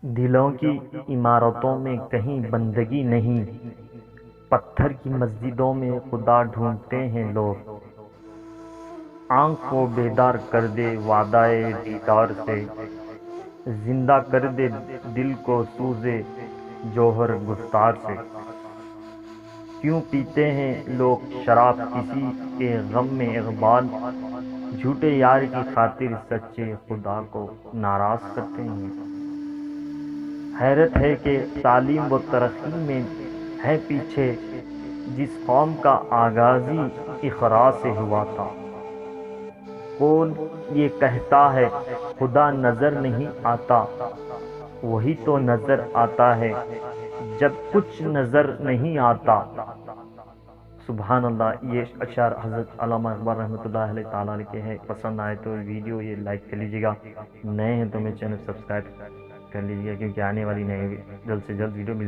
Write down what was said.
دلوں کی عمارتوں میں کہیں بندگی نہیں، پتھر کی مسجدوں میں خدا ڈھونڈتے ہیں لوگ۔ آنکھ کو بیدار کر دے وعدہ دیدار سے، زندہ کر دے دل کو سوزے جوہر گفتار سے۔ کیوں پیتے ہیں لوگ شراب کسی کے غم میں اقبال، جھوٹے یار کی خاطر سچے خدا کو ناراض کرتے ہیں۔ حیرت ہے کہ تعلیم و ترقی میں ہے پیچھے، جس قوم کا آغاز ہی اقرا سے ہوا تھا۔ کون یہ کہتا ہے خدا نظر نہیں آتا، وہی تو نظر آتا ہے جب کچھ نظر نہیں آتا۔ سبحان اللہ۔ یہ اشعار حضرت علامہ اقبال رحمۃ اللہ علیہ تعالیٰ علیہ کے ہیں۔ پسند آئے تو ویڈیو یہ لائک کر لیجیے گا، نئے ہیں تو میرے چینل سبسکرائب کر لیجیے گا، کیونکہ آنے والی نئے جلد سے جلد ویڈیو مل